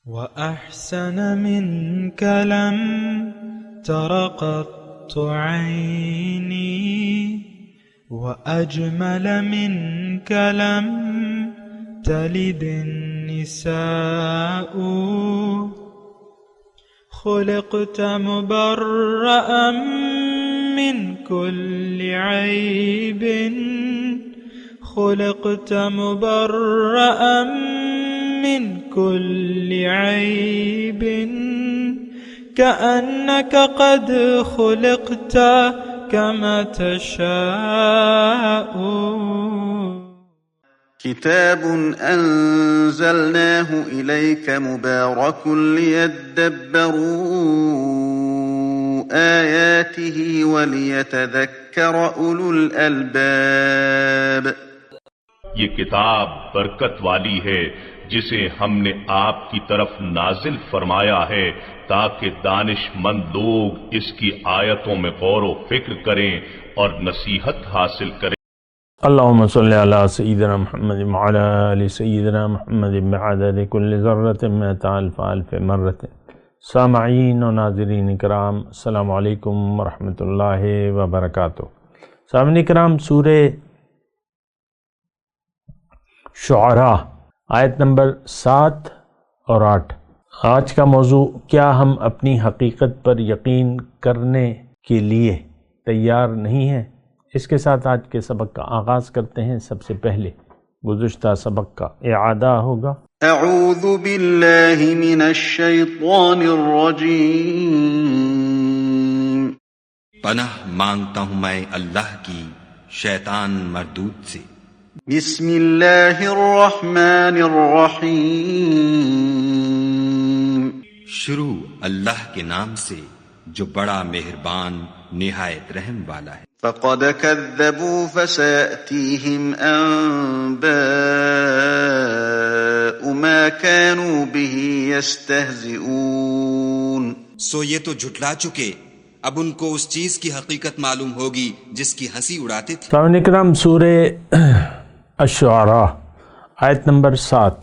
وأحسن منك لم تر قط عيني وأجمل منك لم تلد النساء خلقت مبرأ من كل عيب خلقت مبرأ من كل عيب كأنك قد خلقت كما تشاء. كتاب أنزلناه إليك مبارك ليدبروا آياته وليتذكر أولو الألباب. یہ کتاب برکت والی ہے جسے ہم نے آپ کی طرف نازل فرمایا ہے تاکہ دانش مند لوگ اس کی آیتوں میں غور و فکر کریں اور نصیحت حاصل کریں. اللہم صلی علی سیدنا محمد وعلی آل سیدنا محمد بعدد کل ذرۃ مئۃ الف الف مرۃ. سامعین و ناظرین کرام، السلام علیکم ورحمۃ اللہ وبرکاتہ. سامعین کرام، سورہ شعراء آیت نمبر 7 اور 8. آج کا موضوع: کیا ہم اپنی حقیقت پر یقین کرنے کے لیے تیار نہیں ہیں؟ اس کے ساتھ آج کے سبق کا آغاز کرتے ہیں. سب سے پہلے گزشتہ سبق کا اعادہ ہوگا. اعوذ باللہ من الشیطان الرجیم. پناہ مانگتا ہوں میں اللہ کی شیطان مردود سے. بسم اللہ الرحمن الرحیم. شروع اللہ کے نام سے جو بڑا مہربان نہایت رحم والا ہے. فقد كذبوا فسيأتيهم أنباء ما كانوا به يستهزئون. سو یہ تو جھٹلا چکے، اب ان کو اس چیز کی حقیقت معلوم ہوگی جس کی ہنسی اڑاتے تھے. سامعین کرام، سورہ الشعراء آیت نمبر 7.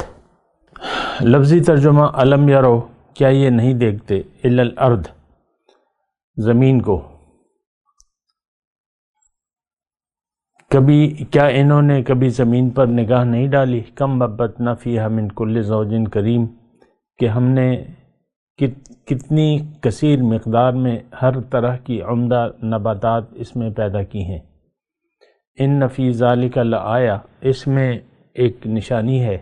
لفظی ترجمہ: الم یرو، کیا یہ نہیں دیکھتے، الی الارض، زمین کو. کیا انہوں نے کبھی زمین پر نگاہ نہیں ڈالی؟ کم ببتنا فیہا من کل زوج کریم، کہ ہم نے کتنی کثیر مقدار میں ہر طرح کی عمدہ نباتات اس میں پیدا کی ہیں. ان فی ذالک لآیہ، اس میں ایک نشانی ہے.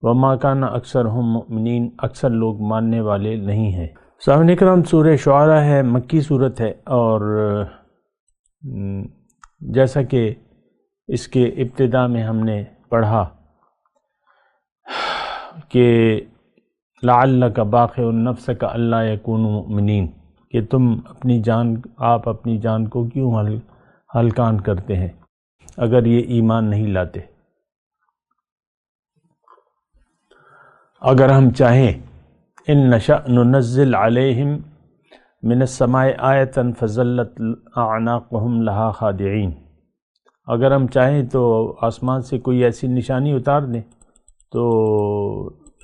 وما کان اکثرہم مؤمنین، اکثر لوگ ماننے والے نہیں ہیں. سامعین کرام، سورہ شعراء ہے، مکی صورت ہے، اور جیسا کہ اس کے ابتدا میں ہم نے پڑھا کہ لعلک باخع نفسک الا یکونوا مؤمنین، کہ تم آپ اپنی جان کو کیوں ہلکان کرتے ہیں اگر یہ ایمان نہیں لاتے. اگر ہم چاہیں، ان نشأ ننزل علیہم من السماء آیۃ فظلت اعناقہم لہا خاضعین، اگر ہم چاہیں تو آسمان سے کوئی ایسی نشانی اتار دیں تو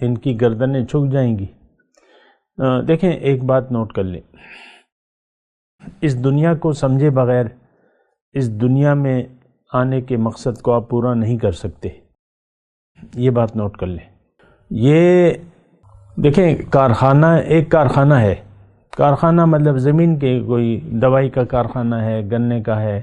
ان کی گردنیں جھک جائیں گی. دیکھیں، ایک بات نوٹ کر لیں، اس دنیا کو سمجھے بغیر اس دنیا میں آنے کے مقصد کو آپ پورا نہیں کر سکتے. یہ بات نوٹ کر لیں. یہ دیکھیں، ایک کارخانہ ہے. کارخانہ مطلب زمین کے کوئی دوائی کا کارخانہ ہے، گنے کا ہے،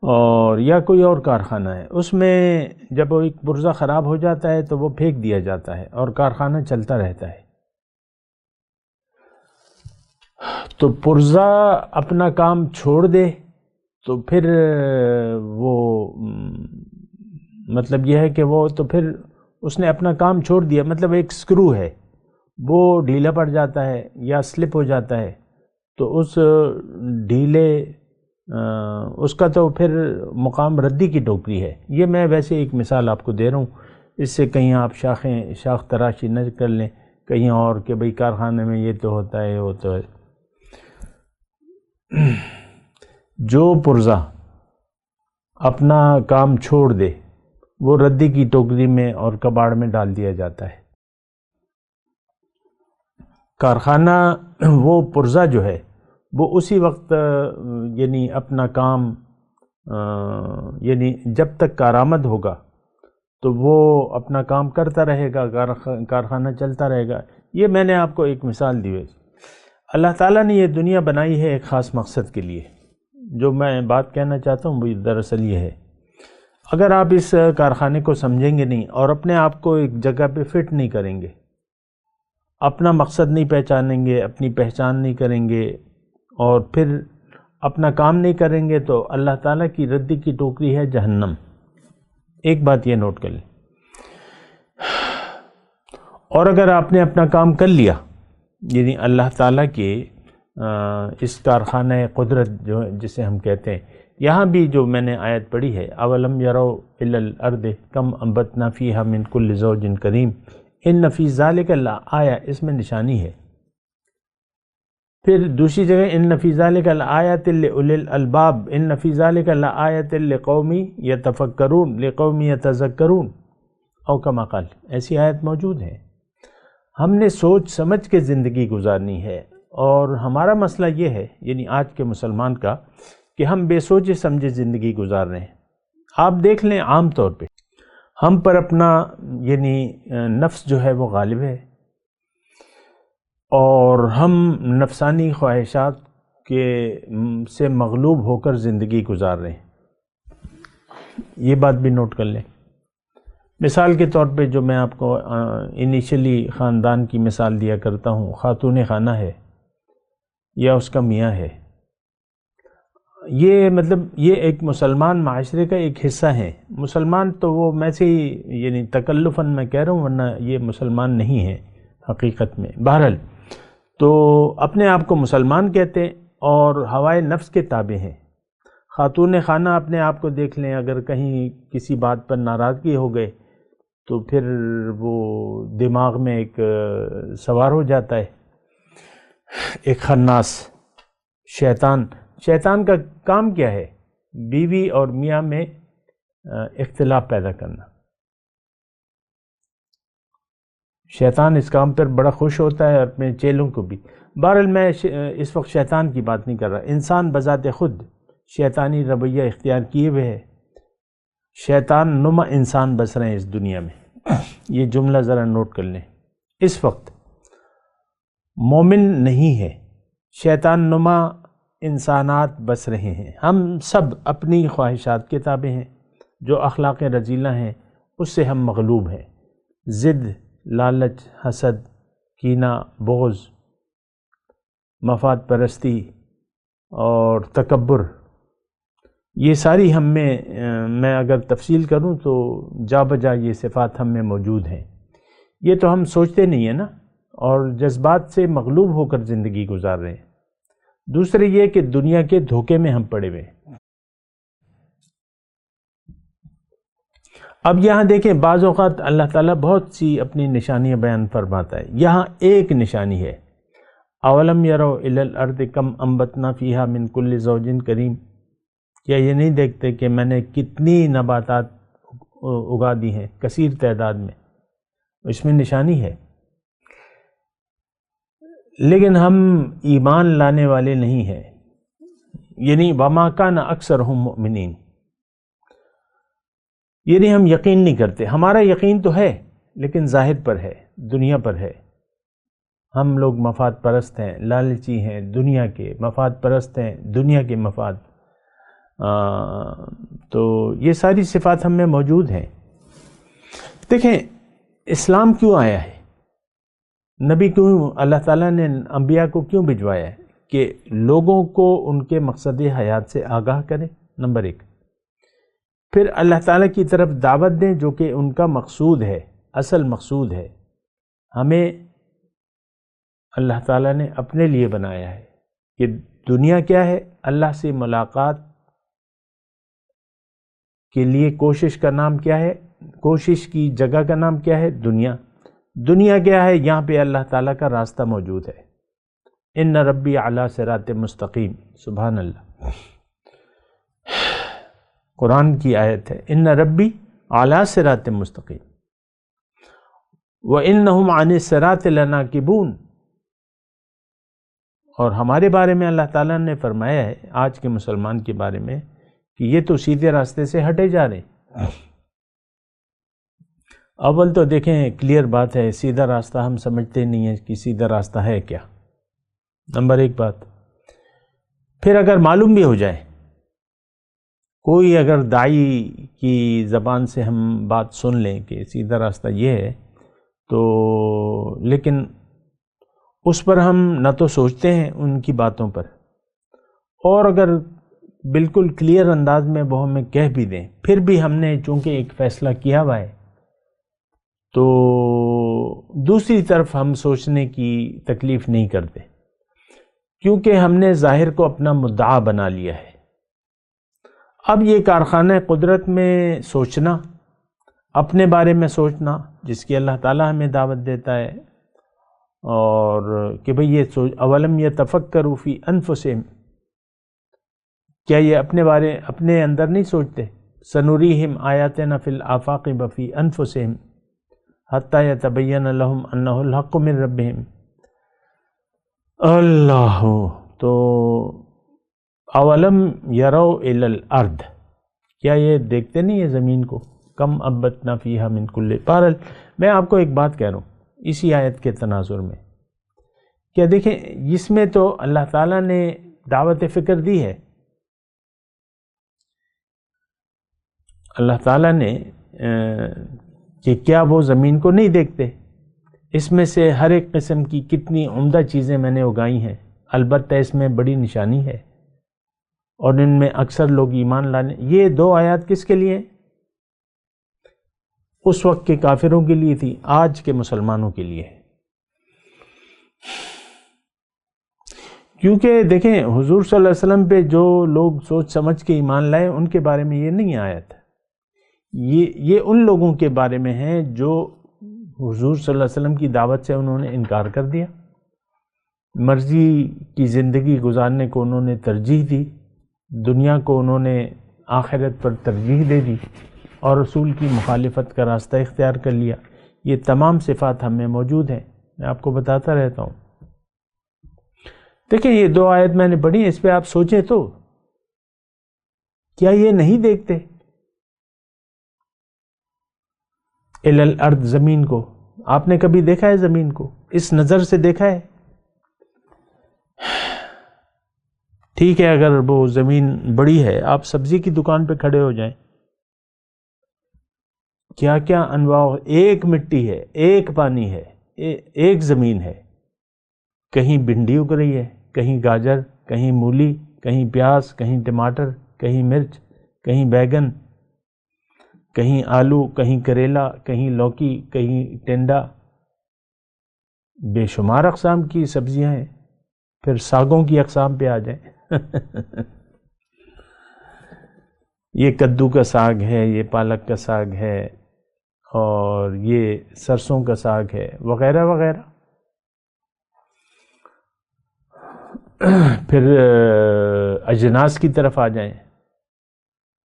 اور یا کوئی اور کارخانہ ہے. اس میں جب وہ ایک پرزہ خراب ہو جاتا ہے تو وہ پھینک دیا جاتا ہے اور کارخانہ چلتا رہتا ہے. تو پرزہ اپنا کام چھوڑ دے تو پھر وہ مطلب یہ ہے کہ وہ تو پھر اس نے اپنا کام چھوڑ دیا. مطلب ایک سکرو ہے، وہ ڈھیلا پڑ جاتا ہے یا سلپ ہو جاتا ہے تو اس کا تو پھر مقام ردی کی ٹوکری ہے. یہ میں ویسے ایک مثال آپ کو دے رہا ہوں، اس سے کہیں آپ شاخ تراشی نہ کر لیں کہیں اور کہ بھئی کارخانے میں یہ تو ہوتا ہے وہ تو ہے. جو پرزہ اپنا کام چھوڑ دے وہ ردی کی ٹوکری میں اور کباڑ میں ڈال دیا جاتا ہے. کارخانہ وہ پرزہ جو ہے وہ اسی وقت یعنی اپنا کام یعنی جب تک کارآمد ہوگا تو وہ اپنا کام کرتا رہے گا، کارخانہ چلتا رہے گا۔ یہ میں نے آپ کو ایک مثال دی ہے۔ اللہ تعالیٰ نے یہ دنیا بنائی ہے ایک خاص مقصد کے لیے۔ جو میں بات کہنا چاہتا ہوں وہ دراصل یہ ہے، اگر آپ اس کارخانے کو سمجھیں گے نہیں اور اپنے آپ کو ایک جگہ پہ فٹ نہیں کریں گے، اپنا مقصد نہیں پہچانیں گے، اپنی پہچان نہیں کریں گے اور پھر اپنا کام نہیں کریں گے، تو اللہ تعالیٰ کی ردی کی ٹوکری ہے جہنم۔ ایک بات یہ نوٹ کر لیں۔ اور اگر آپ نے اپنا کام کر لیا، یعنی اللہ تعالیٰ کے اس کارخانہ قدرت جو جسے ہم کہتے ہیں، یہاں بھی جو میں نے آیت پڑھی ہے، اولم یروا الی الارض کم انبتنا فیہا من کل زوج کریم ان فی ذلک لآیہ، اس میں نشانی ہے۔ پھر دوسری جگہ ان فی ذلک لآیۃ لأولی الالباب ان فی ذلک لآیۃ لقوم یتفکرون لقوم یتذکرون او کما قال، ایسی آیت موجود ہے۔ ہم نے سوچ سمجھ کے زندگی گزارنی ہے، اور ہمارا مسئلہ یہ ہے یعنی آج کے مسلمان کا کہ ہم بے سوچے سمجھے زندگی گزار رہے ہیں۔ آپ دیکھ لیں عام طور پہ ہم پر اپنا یعنی نفس جو ہے وہ غالب ہے، اور ہم نفسانی خواہشات کے سے مغلوب ہو کر زندگی گزار رہے ہیں۔ یہ بات بھی نوٹ کر لیں۔ مثال کے طور پہ جو میں آپ کو انیشلی خاندان کی مثال دیا کرتا ہوں، خاتون خانہ ہے یا اس کا میاں ہے، یہ مطلب یہ ایک مسلمان معاشرے کا ایک حصہ ہے۔ مسلمان تو وہ میں سے ہی یعنی تکلفاً میں کہہ رہا ہوں، ورنہ یہ مسلمان نہیں ہے حقیقت میں۔ بہرحال تو اپنے آپ کو مسلمان کہتے ہیں اور ہوائے نفس کے تابع ہیں۔ خاتون خانہ اپنے آپ کو دیکھ لیں، اگر کہیں کسی بات پر ناراضگی ہو گئے تو پھر وہ دماغ میں ایک سوار ہو جاتا ہے ایک خناس شیطان کا کام کیا ہے؟ بیوی اور میاں میں اختلاف پیدا کرنا۔ شیطان اس کام پر بڑا خوش ہوتا ہے، اپنے چیلوں کو بھی۔ بہرحال میں اس وقت شیطان کی بات نہیں کر رہا، انسان بذات خود شیطانی رویہ اختیار کیے ہوئے ہے، شیطان نما انسان بس رہے ہیں اس دنیا میں۔ یہ جملہ ذرا نوٹ کر لیں، اس وقت مومن نہیں ہے، شیطان نما انسانات بس رہے ہیں۔ ہم سب اپنی خواہشات کے تابع ہیں، جو اخلاق رذیلہ ہیں اس سے ہم مغلوب ہیں۔ ضد، لالچ، حسد، کینہ، بغض، مفاد پرستی اور تکبر، یہ ساری ہم میں اگر تفصیل کروں تو جا بجا یہ صفات ہم میں موجود ہیں۔ یہ تو ہم سوچتے نہیں ہیں نا، اور جذبات سے مغلوب ہو کر زندگی گزار رہے ہیں۔ دوسرے یہ کہ دنیا کے دھوکے میں ہم پڑے ہوئے ہیں۔ اب یہاں دیکھیں، بعض اوقات اللہ تعالیٰ بہت سی اپنی نشانیاں بیان فرماتا ہے۔ یہاں ایک نشانی ہے، اولم یروا الی الارض کم انبتنا فیہا من کل زوج کریم، کیا یہ نہیں دیکھتے کہ میں نے کتنی نباتات اگا دی ہیں کثیر تعداد میں؟ اس میں نشانی ہے، لیکن ہم ایمان لانے والے نہیں ہیں، یعنی وما کان اکثرہم مؤمنین، یعنی ہم یقین نہیں کرتے۔ ہمارا یقین تو ہے لیکن ظاہر پر ہے، دنیا پر ہے۔ ہم لوگ مفاد پرست ہیں، لالچی ہیں، دنیا کے مفاد پرست ہیں، دنیا کے مفاد، تو یہ ساری صفات ہم میں موجود ہیں۔ دیکھیں اسلام کیوں آیا ہے، نبی کیوں، اللہ تعالیٰ نے انبیاء کو کیوں بھجوایا ہے؟ کہ لوگوں کو ان کے مقصد حیات سے آگاہ کریں، نمبر ایک۔ پھر اللہ تعالیٰ کی طرف دعوت دیں جو کہ ان کا مقصود ہے، اصل مقصود ہے۔ ہمیں اللہ تعالیٰ نے اپنے لیے بنایا ہے کہ دنیا کیا ہے؟ اللہ سے ملاقات کے لیے کوشش کا نام کیا ہے؟ کوشش کی جگہ کا نام کیا ہے؟ دنیا۔ دنیا کیا ہے؟ یہاں پہ اللہ تعالیٰ کا راستہ موجود ہے۔ ان ربی علی صراط مستقیم، سبحان اللہ، قرآن کی آیت ہے، ان ربی علی صراط مستقیم وانہم عن الصراط لناکبون، اور ہمارے بارے میں اللہ تعالیٰ نے فرمایا ہے آج کے مسلمان کے بارے میں کہ یہ تو سیدھے راستے سے ہٹے جا رہے ہیں۔ اول تو دیکھیں کلیئر بات ہے، سیدھا راستہ ہم سمجھتے نہیں ہیں کہ سیدھا راستہ ہے کیا، نمبر ایک بات۔ پھر اگر معلوم بھی ہو جائے، کوئی اگر داعی کی زبان سے ہم بات سن لیں کہ سیدھا راستہ یہ ہے، تو لیکن اس پر ہم نہ تو سوچتے ہیں ان کی باتوں پر، اور اگر بالکل کلیئر انداز میں وہ ہمیں کہہ بھی دیں، پھر بھی ہم نے چونکہ ایک فیصلہ کیا ہوا ہے تو دوسری طرف ہم سوچنے کی تکلیف نہیں کرتے، کیونکہ ہم نے ظاہر کو اپنا مدعا بنا لیا ہے۔ اب یہ کارخانہ قدرت میں سوچنا، اپنے بارے میں سوچنا، جس کی اللہ تعالیٰ ہمیں دعوت دیتا ہے، اور کہ بھئی یہ اولم یتفکروا فی انفسہم، کیا یہ اپنے اندر نہیں سوچتے؟ سنریہم آیاتنا فی الآفاق وفی انفسہم حتی یتبین لہم انہ الحق من ربہم۔ اللہ، تو اولم یرو الی الارض، کیا یہ دیکھتے نہیں ہے زمین کو؟ کم انبتنا فیہا من کل پارل۔ میں آپ کو ایک بات کہہ رہا ہوں اسی آیت کے تناظر میں، کیا دیکھیں اس میں تو اللہ تعالیٰ نے دعوت فکر دی ہے، اللہ تعالیٰ نے کہ کیا وہ زمین کو نہیں دیکھتے؟ اس میں سے ہر ایک قسم کی کتنی عمدہ چیزیں میں نے اگائی ہیں، البتہ اس میں بڑی نشانی ہے اور ان میں اکثر لوگ ایمان لانے۔ یہ دو آیات کس کے لیے؟ اس وقت کے کافروں کے لیے تھی، آج کے مسلمانوں کے لیے۔ کیونکہ دیکھیں حضور صلی اللہ علیہ وسلم پہ جو لوگ سوچ سمجھ کے ایمان لائے ان کے بارے میں یہ نہیں آیت، یہ ان لوگوں کے بارے میں ہے جو حضور صلی اللہ علیہ وسلم کی دعوت سے انہوں نے انکار کر دیا، مرضی کی زندگی گزارنے کو انہوں نے ترجیح دی، دنیا کو انہوں نے آخرت پر ترجیح دے دی، اور رسول کی مخالفت کا راستہ اختیار کر لیا۔ یہ تمام صفات ہم میں موجود ہیں، میں آپ کو بتاتا رہتا ہوں۔ دیکھیں یہ دو آیت میں نے پڑھی ہیں، اس پہ آپ سوچیں تو کیا یہ نہیں دیکھتے الی الارض، زمین کو؟ آپ نے کبھی دیکھا ہے زمین کو؟ اس نظر سے دیکھا ہے؟ ٹھیک ہے اگر وہ زمین بڑی ہے، آپ سبزی کی دکان پہ کھڑے ہو جائیں، کیا کیا انواع، ایک مٹی ہے، ایک پانی ہے، ایک زمین ہے، کہیں بھنڈی اگ رہی ہے، کہیں گاجر، کہیں مولی، کہیں پیاز، کہیں ٹماٹر، کہیں مرچ، کہیں بیگن، کہیں آلو، کہیں کریلا، کہیں لوکی، کہیں ٹنڈا، بے شمار اقسام کی سبزیاں ہیں۔ پھر ساگوں کی اقسام پہ آ جائیں یہ کدو کا ساگ ہے، یہ پالک کا ساگ ہے، اور یہ سرسوں کا ساگ ہے، وغیرہ وغیرہ۔ پھر اجناس کی طرف آ جائیں،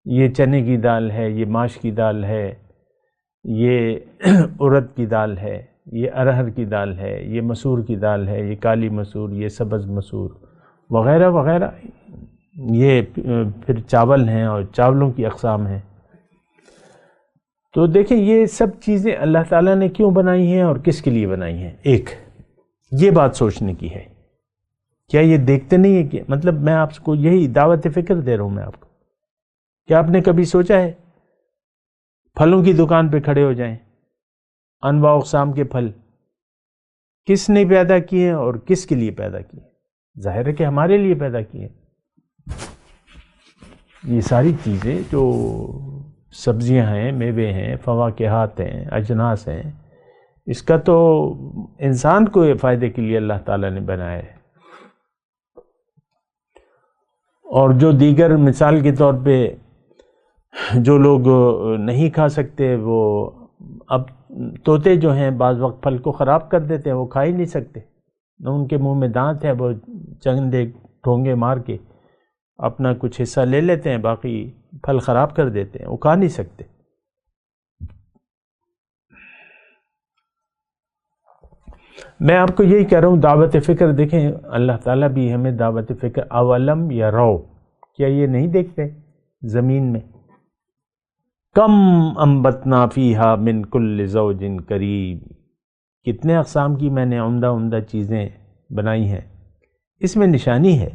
یہ چنے کی دال ہے، یہ ماش کی دال ہے، یہ ارد کی دال ہے، یہ ارہر کی دال ہے، یہ مسور کی دال ہے، یہ کالی مسور، یہ سبز مسور، وغیرہ وغیرہ۔ یہ پھر چاول ہیں اور چاولوں کی اقسام ہیں۔ تو دیکھیں یہ سب چیزیں اللہ تعالیٰ نے کیوں بنائی ہیں اور کس کے لیے بنائی ہیں؟ ایک یہ بات سوچنے کی ہے، کیا یہ دیکھتے نہیں ہے کہ مطلب میں آپ کو یہی دعوت فکر دے رہا ہوں میں آپ کو، کیا آپ نے کبھی سوچا ہے پھلوں کی دکان پہ کھڑے ہو جائیں، انواع اقسام کے پھل کس نے پیدا کیے اور کس کے لیے پیدا کیے؟ ظاہر ہے کہ ہمارے لیے پیدا کیے۔ یہ ساری چیزیں جو سبزیاں ہیں، میوے ہیں، فواکہات ہیں، اجناس ہیں، اس کا تو انسان کو فائدے کے لیے اللہ تعالیٰ نے بنایا ہے۔ اور جو دیگر مثال کے طور پہ جو لوگ نہیں کھا سکتے، وہ اب طوطے جو ہیں بعض وقت پھل کو خراب کر دیتے ہیں، وہ کھا ہی نہیں سکتے، نہ ان کے منہ میں دانت ہے، وہ چند ایک ٹھونگے مار کے اپنا کچھ حصہ لے لیتے ہیں، باقی پھل خراب کر دیتے ہیں، وہ کھا نہیں سکتے۔ میں آپ کو یہی کہہ رہا ہوں، دعوت فکر دیکھیں، اللہ تعالیٰ بھی ہمیں دعوت فکر، اولم یرو، کیا یہ نہیں دیکھتے زمین میں کم انبتنا فیہا من کل زوج کریم، کتنے اقسام کی میں نے عمدہ عمدہ چیزیں بنائی ہیں، اس میں نشانی ہے۔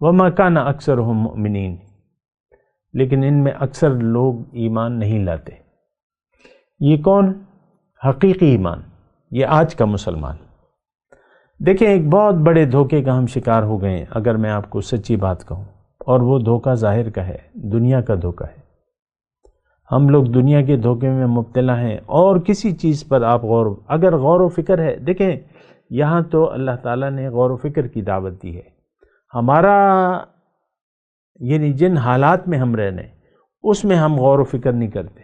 وما کان اکثرہم مؤمنین، لیکن ان میں اکثر لوگ ایمان نہیں لاتے۔ یہ کون؟ حقیقی ایمان، یہ آج کا مسلمان۔ دیکھیں ایک بہت بڑے دھوکے کا ہم شکار ہو گئے ہیں، اگر میں آپ کو سچی بات کہوں، اور وہ دھوکہ ظاہر کا ہے، دنیا کا دھوکہ ہے۔ ہم لوگ دنیا کے دھوکے میں مبتلا ہیں، اور کسی چیز پر آپ اگر غور و فکر ہے، دیکھیں یہاں تو اللہ تعالیٰ نے غور و فکر کی دعوت دی ہے۔ ہمارا یعنی جن حالات میں ہم رہنے، اس میں ہم غور و فکر نہیں کرتے،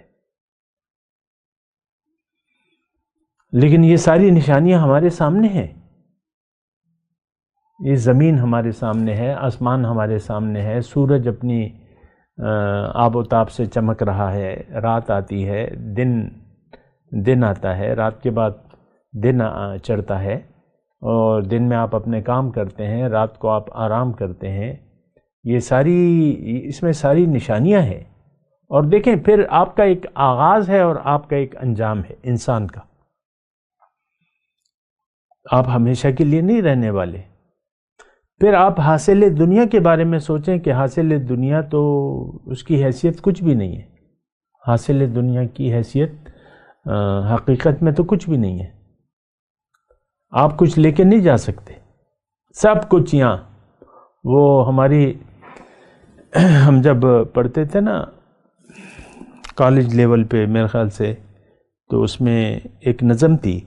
لیکن یہ ساری نشانیاں ہمارے سامنے ہیں۔ یہ زمین ہمارے سامنے ہے، آسمان ہمارے سامنے ہے، سورج اپنی آب و تاب سے چمک رہا ہے، رات آتی ہے، دن آتا ہے، رات کے بعد دن چڑھتا ہے، اور دن میں آپ اپنے کام کرتے ہیں، رات کو آپ آرام کرتے ہیں۔ یہ اس میں ساری نشانیاں ہیں۔ اور دیکھیں پھر آپ کا ایک آغاز ہے اور آپ کا ایک انجام ہے انسان کا۔ آپ ہمیشہ کے لیے نہیں رہنے والے۔ پھر آپ حاصل دنیا کے بارے میں سوچیں کہ حاصل دنیا تو اس کی حیثیت کچھ بھی نہیں ہے۔ حاصل دنیا کی حیثیت حقیقت میں تو کچھ بھی نہیں ہے۔ آپ کچھ لے کے نہیں جا سکتے، سب کچھ یہاں۔ وہ ہم جب پڑھتے تھے نا کالج لیول پہ میرے خیال سے، تو اس میں ایک نظم تھی،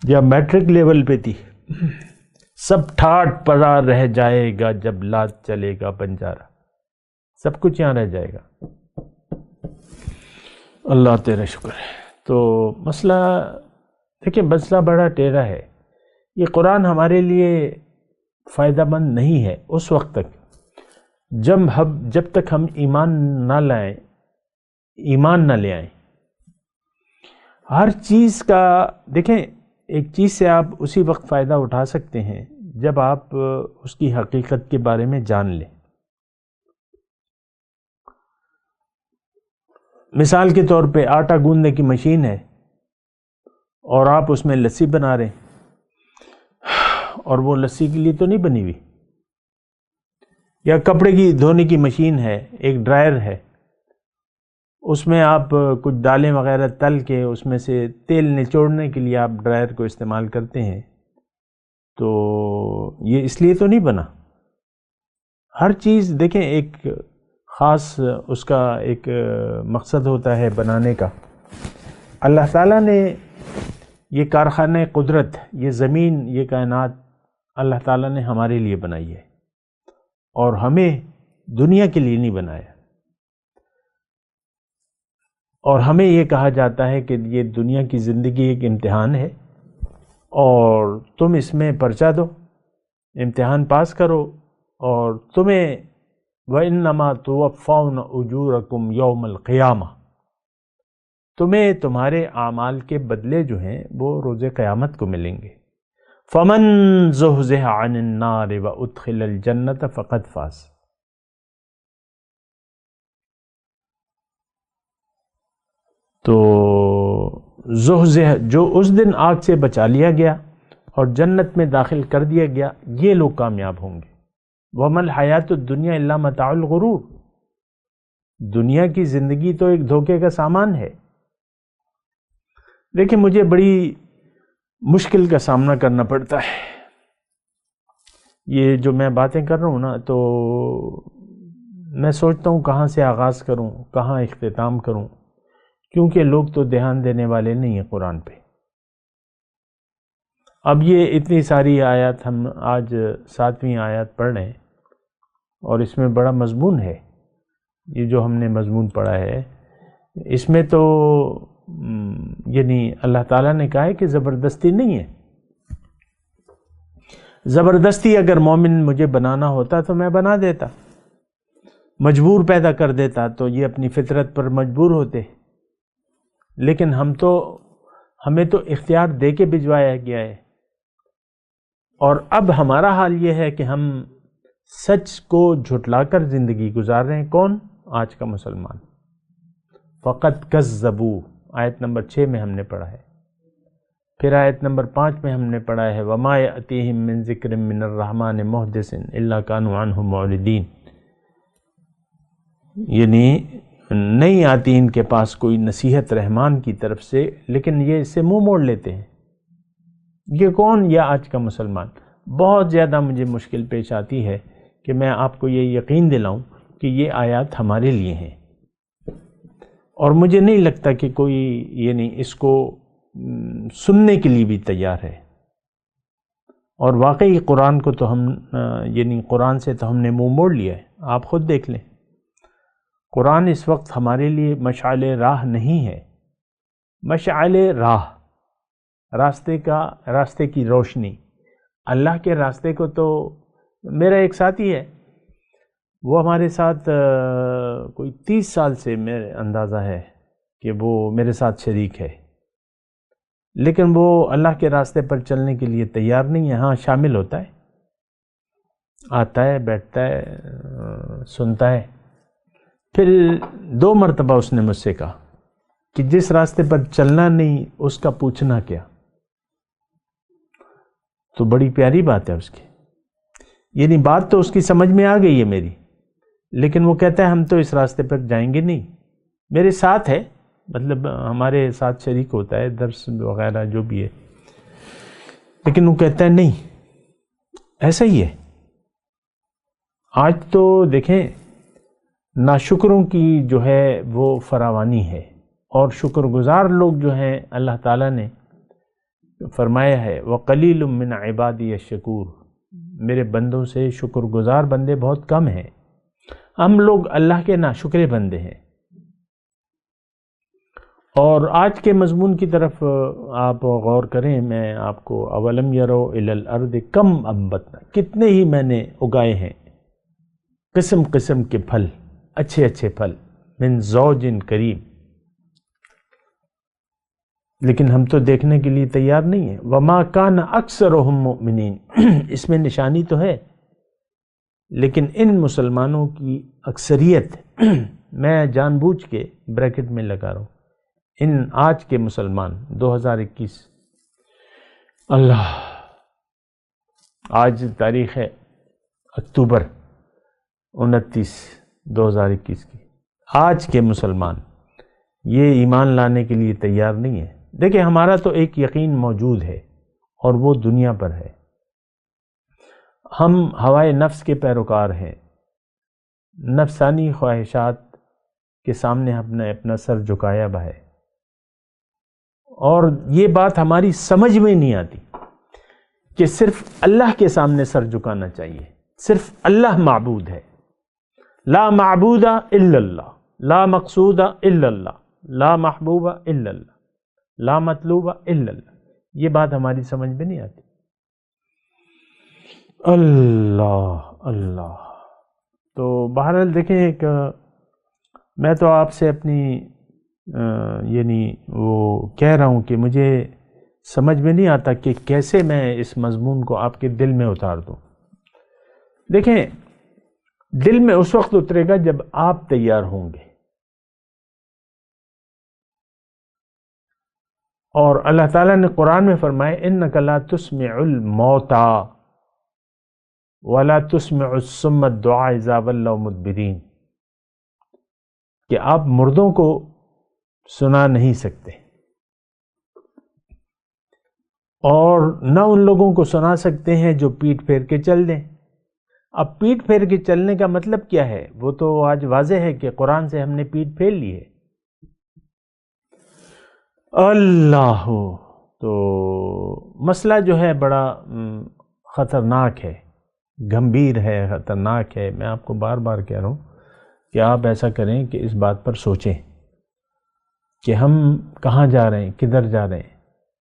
یا میٹرک لیول پہ تھی، سب ٹھاٹ پڑا رہ جائے گا جب لاد چلے گا بنجارا، سب کچھ یہاں رہ جائے گا۔ اللہ تیرا شکر ہے۔ تو مسئلہ دیکھیں، مسئلہ بڑا ٹیڑھا ہے۔ یہ قرآن ہمارے لیے فائدہ مند نہیں ہے اس وقت تک جب تک ہم ایمان نہ لے آئیں۔ ہر چیز کا دیکھیں، ایک چیز سے آپ اسی وقت فائدہ اٹھا سکتے ہیں جب آپ اس کی حقیقت کے بارے میں جان لیں۔ مثال کے طور پہ آٹا گوندنے کی مشین ہے، اور آپ اس میں لسی بنا رہے ہیں، اور وہ لسی کے لیے تو نہیں بنی ہوئی۔ یا کپڑے کی دھونے کی مشین ہے، ایک ڈرائر ہے، اس میں آپ کچھ دالیں وغیرہ تل کے اس میں سے تیل نچوڑنے کے لیے آپ ڈرائر کو استعمال کرتے ہیں، تو یہ اس لیے تو نہیں بنا۔ ہر چیز دیکھیں ایک خاص اس کا ایک مقصد ہوتا ہے بنانے کا۔ اللہ تعالیٰ نے یہ کارخانہ قدرت، یہ زمین، یہ کائنات اللہ تعالیٰ نے ہمارے لیے بنائی ہے، اور ہمیں دنیا کے لیے نہیں بنایا۔ اور ہمیں یہ کہا جاتا ہے کہ یہ دنیا کی زندگی ایک امتحان ہے، اور تم اس میں پرچہ دو، امتحان پاس کرو، اور تمہیں وَإِنَّمَا تُوَفَّوْنَ أُجُورَكُمْ يَوْمَ الْقِيَامَةِ، تمہیں تمہارے اعمال کے بدلے جو ہیں وہ روز قیامت کو ملیں گے۔ فَمَن زُحْزِحَ عَنِ النَّارِ وَأُدْخِلَ الْجَنَّةَ فَقَدْ فَازَ۔ تو زحزح، جو اس دن آگ سے بچا لیا گیا اور جنت میں داخل کر دیا گیا، یہ لوگ کامیاب ہوں گے۔ وَمَا الْحَيَاةُ الدُّنْيَا إِلَّا مَتَاعُ الْغُرُورِ، دنیا کی زندگی تو ایک دھوکے کا سامان ہے۔ دیکھیں مجھے بڑی مشکل کا سامنا کرنا پڑتا ہے، یہ جو میں باتیں کر رہا ہوں نا، تو میں سوچتا ہوں کہاں سے آغاز کروں، کہاں اختتام کروں، کیونکہ لوگ تو دھیان دینے والے نہیں ہیں قرآن پہ۔ اب یہ اتنی ساری آیات، ہم آج 7ویں آیات پڑھ رہے ہیں، اور اس میں بڑا مضمون ہے۔ یہ جو ہم نے مضمون پڑھا ہے، اس میں تو یعنی اللہ تعالیٰ نے کہا ہے کہ زبردستی نہیں ہے۔ زبردستی اگر مومن مجھے بنانا ہوتا تو میں بنا دیتا، مجبور پیدا کر دیتا، تو یہ اپنی فطرت پر مجبور ہوتے۔ لیکن ہمیں تو اختیار دے کے بھجوایا گیا ہے، اور اب ہمارا حال یہ ہے کہ ہم سچ کو جھٹلا کر زندگی گزار رہے ہیں۔ کون؟ آج کا مسلمان۔ فقط کذبوا، آیت نمبر 6 میں ہم نے پڑھا ہے، پھر آیت نمبر 5 میں ہم نے پڑھا ہے وَمَا يَأْتِيهِم مِّن ذِكْرٍ مِّنَ الرَّحْمَٰنِ مُحْدِثٍ إِلَّا كَانُوا عَنْهُ مُعْرِضِينَ، یعنی نہیں آتی ان کے پاس کوئی نصیحت رحمان کی طرف سے لیکن یہ اس سے منہ موڑ لیتے ہیں۔ یہ کون؟ یا آج کا مسلمان۔ بہت زیادہ مجھے مشکل پیش آتی ہے کہ میں آپ کو یہ یقین دلاؤں کہ یہ آیات ہمارے لیے ہیں، اور مجھے نہیں لگتا کہ کوئی یعنی اس کو سننے کے لیے بھی تیار ہے۔ اور واقعی قرآن کو تو ہم یعنی قرآن سے تو ہم نے منہ موڑ لیا ہے۔ آپ خود دیکھ لیں، قرآن اس وقت ہمارے لیے مشعل راہ نہیں ہے، مشعل راہ، راستے کی روشنی۔ اللہ کے راستے کو تو میرا ایک ساتھی ہے، وہ ہمارے ساتھ کوئی 30 سال سے میرے اندازہ ہے کہ وہ میرے ساتھ شریک ہے، لیکن وہ اللہ کے راستے پر چلنے کے لیے تیار نہیں ہے۔ ہاں شامل ہوتا ہے، آتا ہے، بیٹھتا ہے، سنتا ہے۔ پھر 2 مرتبہ اس نے مجھ سے کہا کہ جس راستے پر چلنا نہیں اس کا پوچھنا کیا۔ تو بڑی پیاری بات ہے اس کی، یعنی بات تو اس کی سمجھ میں آ گئی ہے میری، لیکن وہ کہتا ہے ہم تو اس راستے پر جائیں گے نہیں۔ میرے ساتھ ہے، مطلب ہمارے ساتھ شریک ہوتا ہے، درس وغیرہ جو بھی ہے، لیکن وہ کہتا ہے نہیں، ایسا ہی ہے۔ آج تو دیکھیں ناشکروں کی جو ہے وہ فراوانی ہے، اور شکر گزار لوگ جو ہیں اللہ تعالیٰ نے فرمایا ہے وَقَلِيلٌ مِّنْ عِبَادِيَ الشَّكُورُ، میرے بندوں سے شکر گزار بندے بہت کم ہیں۔ ہم لوگ اللہ کے ناشکرے بندے ہیں۔ اور آج کے مضمون کی طرف آپ غور کریں، میں آپ کو اولم یرو الی الارض کم انبتنا، کتنے ہی میں نے اگائے ہیں قسم قسم کے پھل، اچھے اچھے پھل، من زوج کریم، لیکن ہم تو دیکھنے کے لیے تیار نہیں ہیں۔ وما کان اکثرهم مؤمنین، اس میں نشانی تو ہے، لیکن ان مسلمانوں کی اکثریت میں جان بوجھ کے بریکٹ میں لگا رہا ہوں، ان آج کے مسلمان 2021، اللہ، آج تاریخ ہے اکتوبر 29 2021 کی، آج کے مسلمان یہ ایمان لانے کے لیے تیار نہیں ہے۔ دیکھیں ہمارا تو ایک یقین موجود ہے اور وہ دنیا پر ہے، ہم ہوائے نفس کے پیروکار ہیں، نفسانی خواہشات کے سامنے ہم نے اپنا سر جھکایا ہوا ہے، اور یہ بات ہماری سمجھ میں نہیں آتی کہ صرف اللہ کے سامنے سر جھکانا چاہیے، صرف اللہ معبود ہے، لا معبود الا اللہ، لا مقصود الا اللہ، لا محبوب الا اللہ، لا مطلوب الا اللہ، یہ بات ہماری سمجھ میں نہیں آتی۔ اللہ اللہ۔ تو بہرحال دیکھیں، ایک میں تو آپ سے اپنی یعنی وہ کہہ رہا ہوں کہ مجھے سمجھ میں نہیں آتا کہ کیسے میں اس مضمون کو آپ کے دل میں اتار دوں۔ دیکھیں دل میں اس وقت اترے گا جب آپ تیار ہوں گے، اور اللہ تعالیٰ نے قرآن میں فرمایا اِنَّكَ لَا تُسْمِعُ الْمَوْتَى وَلَا تُسْمِعُ الصُّمَّ الدُّعَاءَ إِذَا وَلَّوْا مُدْبِرِينَ، کہ آپ مردوں کو سنا نہیں سکتے اور نہ ان لوگوں کو سنا سکتے ہیں جو پیٹ پھیر کے چل دیں۔ اب پیٹ پھیر کے چلنے کا مطلب کیا ہے؟ وہ تو آج واضح ہے کہ قرآن سے ہم نے پیٹ پھیر لی ہے۔ اللہ، تو مسئلہ جو ہے بڑا خطرناک ہے، گمبھیر ہے، خطرناک ہے۔ میں آپ کو بار بار کہہ رہا ہوں کہ آپ ایسا کریں کہ اس بات پر سوچیں کہ ہم کہاں جا رہے ہیں، کدھر جا رہے ہیں،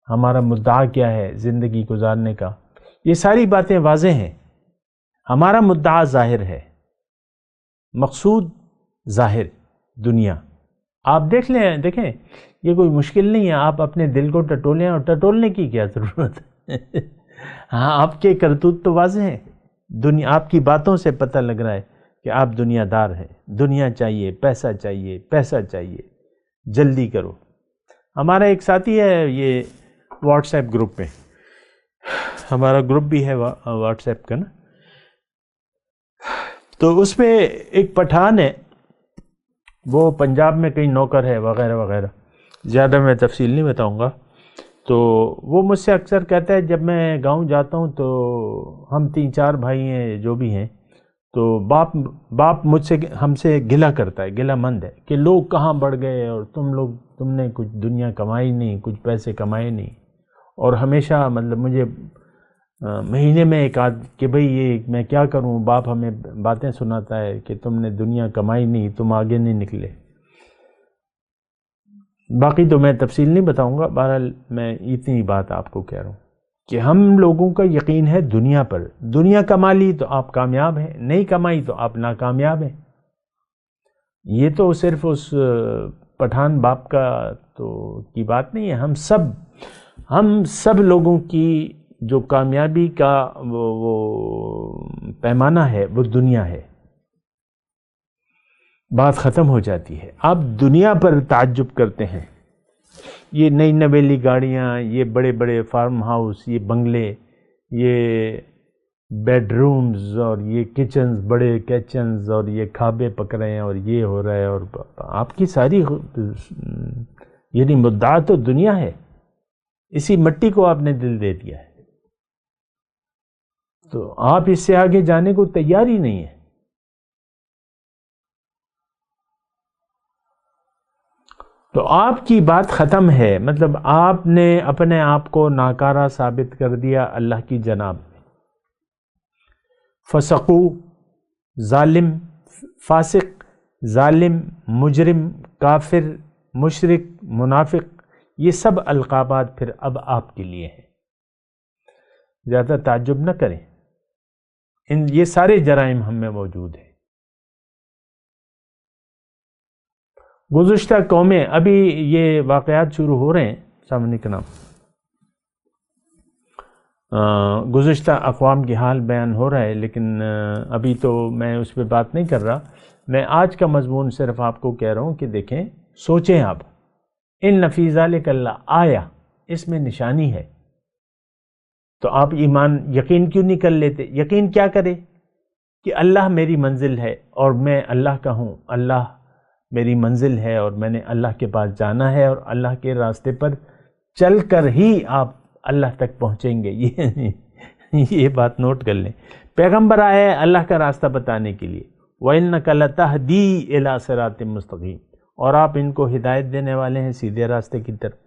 ہمارا مدعا کیا ہے زندگی گزارنے کا۔ یہ ساری باتیں واضح ہیں، ہمارا مدعا ظاہر ہے، مقصود ظاہر، دنیا، آپ دیکھیں یہ کوئی مشکل نہیں ہے، آپ اپنے دل کو ٹٹولیں، اور ٹٹولنے کی کیا ضرورت ہے؟ ہاں آپ کے کرتوت تو واضح ہیں، آپ کی باتوں سے پتہ لگ رہا ہے کہ آپ دنیا دار ہیں، دنیا چاہیے، پیسہ چاہیے، پیسہ چاہیے، جلدی کرو۔ ہمارا ایک ساتھی ہے یہ واٹس ایپ گروپ میں، ہمارا گروپ بھی ہے واٹس ایپ کا نا، تو اس میں ایک پٹھان ہے، وہ پنجاب میں کہیں نوکر ہے وغیرہ وغیرہ، زیادہ میں تفصیل نہیں بتاؤں گا۔ تو وہ مجھ سے اکثر کہتا ہے جب میں گاؤں جاتا ہوں تو ہم 3-4 بھائی ہیں جو بھی ہیں، تو باپ ہم سے گلہ کرتا ہے، گلہ مند ہے کہ لوگ کہاں بڑھ گئے اور تم نے کچھ دنیا کمائی نہیں، کچھ پیسے کمائے نہیں، اور ہمیشہ مطلب مجھے مہینے میں ایک کہ بھئی یہ میں کیا کروں، باپ ہمیں باتیں سناتا ہے کہ تم نے دنیا کمائی نہیں، تم آگے نہیں نکلے۔ باقی تو میں تفصیل نہیں بتاؤں گا، بہرحال میں اتنی بات آپ کو کہہ رہا ہوں کہ ہم لوگوں کا یقین ہے دنیا پر، دنیا کما لی تو آپ کامیاب ہیں، نہیں کمائی تو آپ ناکامیاب ہیں۔ یہ تو صرف اس پٹھان باپ کا کی بات نہیں ہے، ہم سب لوگوں کی جو کامیابی کا وہ پیمانہ ہے وہ دنیا ہے۔ بات ختم ہو جاتی ہے، آپ دنیا پر تعجب کرتے ہیں، یہ نئی نویلی گاڑیاں، یہ بڑے بڑے فارم ہاؤس، یہ بنگلے، یہ بیڈ رومز، اور یہ کچنز، بڑے کچنز، اور یہ کھابے پک رہے ہیں، اور یہ ہو رہا ہے، اور آپ کی ساری یعنی مدعا تو دنیا ہے، اسی مٹی کو آپ نے دل دے دیا ہے، تو آپ اس سے آگے جانے کو تیار ہی نہیں ہے۔ تو آپ کی بات ختم ہے، مطلب آپ نے اپنے آپ کو ناکارہ ثابت کر دیا اللہ کی جناب میں۔ فسقو، ظالم، فاسق، ظالم، مجرم، کافر، مشرک، منافق، یہ سب القابات پھر اب آپ کے لیے ہیں، زیادہ تعجب نہ کریں، یہ سارے جرائم ہم میں موجود ہیں۔ گزشتہ قومیں، ابھی یہ واقعات شروع ہو رہے ہیں، سامنے کا نام گزشتہ اقوام کی حال بیان ہو رہا ہے، لیکن ابھی تو میں اس پہ بات نہیں کر رہا، میں آج کا مضمون صرف آپ کو کہہ رہا ہوں کہ دیکھیں، سوچیں آپ، ان فی ذالک لآیہ، اس میں نشانی ہے، تو آپ یقین کیوں نہیں کر لیتے؟ یقین کیا کرے کہ اللہ میری منزل ہے اور میں اللہ کا ہوں، اللہ میری منزل ہے اور میں نے اللہ کے پاس جانا ہے، اور اللہ کے راستے پر چل کر ہی آپ اللہ تک پہنچیں گے۔ یہ بات نوٹ کر لیں، پیغمبر آئے ہیں اللہ کا راستہ بتانے کے لیے، وَإِنَّكَ لَتَهْدِي إِلَىٰ صِرَاطٍ مُسْتَقِيمٍ، اور آپ ان کو ہدایت دینے والے ہیں سیدھے راستے کی طرف۔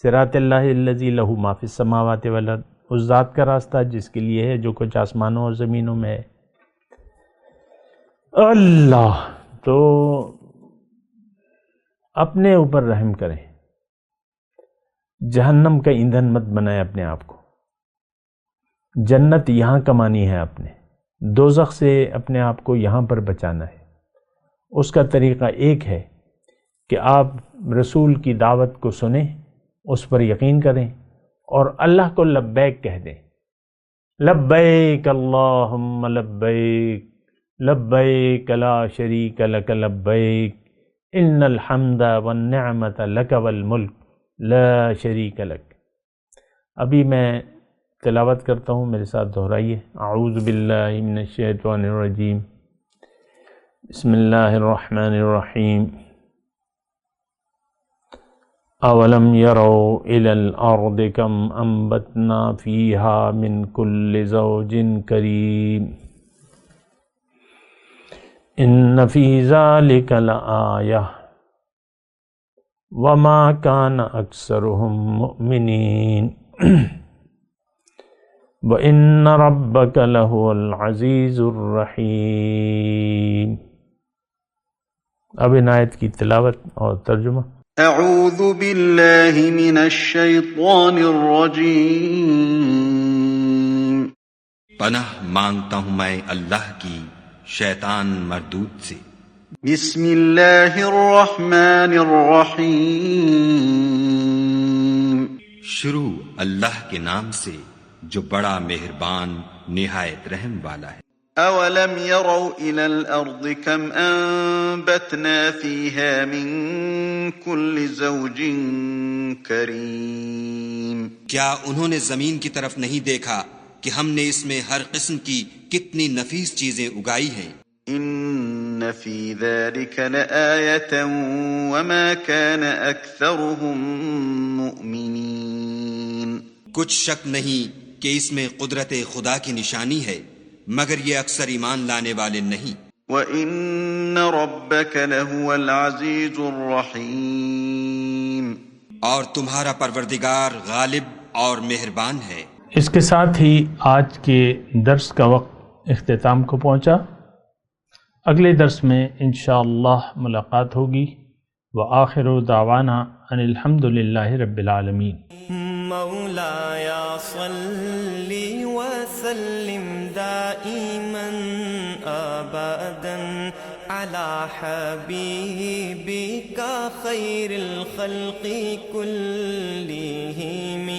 صراط اللہ الذی لہ ما فی السماوات والارض، اس ذات کا راستہ جس کے لیے ہے جو کچھ آسمانوں اور زمینوں میں ہے۔ اللہ تو اپنے اوپر رحم کریں، جہنم کا ایندھن مت بنائے اپنے آپ کو، جنت یہاں کمانی ہے، اپنے دوزخ سے اپنے آپ کو یہاں پر بچانا ہے۔ اس کا طریقہ ایک ہے کہ آپ رسول کی دعوت کو سنیں، اس پر یقین کریں، اور اللہ کو لبیک کہہ دیں، لبیک اللہم لبیک، لبیک لا شریک لک لبیک، ان الحمد والنعمت لک والملک لا شریک لک۔ ابھی میں تلاوت کرتا ہوں، میرے ساتھ دہرائیے، اعوذ باللہ من الشیطان الرجیم، بسم اللہ الرحمن الرحیم۔ اولم يروا الى الارض كم انبتنا فيها من كل زوج كريم ان في ذلك لآية وما كان اكثرهم مؤمنين وان ربك لهو العزيز الرحيم۔ اب ان آیت کی تلاوت اور ترجمہ۔ اعوذ باللہ من الشیطان الرجیم۔ پناہ مانگتا ہوں میں اللہ کی شیطان مردود سے۔ بسم اللہ الرحمن الرحیم شروع اللہ کے نام سے جو بڑا مہربان نہایت رحم والا ہے۔ اولم يروا الى الارض كم انبتنا فيها من كل زوج کریم، کیا انہوں نے زمین کی طرف نہیں دیکھا کہ ہم نے اس میں ہر قسم کی کتنی نفیس چیزیں اگائی ہیں؟ ان فی ذلک لآیۃ وما كان اکثرهم مؤمنین، کچھ شک نہیں کہ اس میں قدرت خدا کی نشانی ہے، مگر یہ اکثر ایمان لانے والے نہیں۔ وَإِنَّ رَبَّكَ لَهُوَ الْعَزِيزُ الرَّحِيمُ، اور تمہارا پروردگار غالب اور مہربان ہے۔ اس کے ساتھ ہی آج کے درس کا وقت اختتام کو پہنچا۔ اگلے درس میں انشاءاللہ ملاقات ہوگی۔ وآخر دعوانا ان الحمد للہ رب العالمین۔ مولاي صل وسلم دائما أبدا على حبيبك خير الخلق كلهم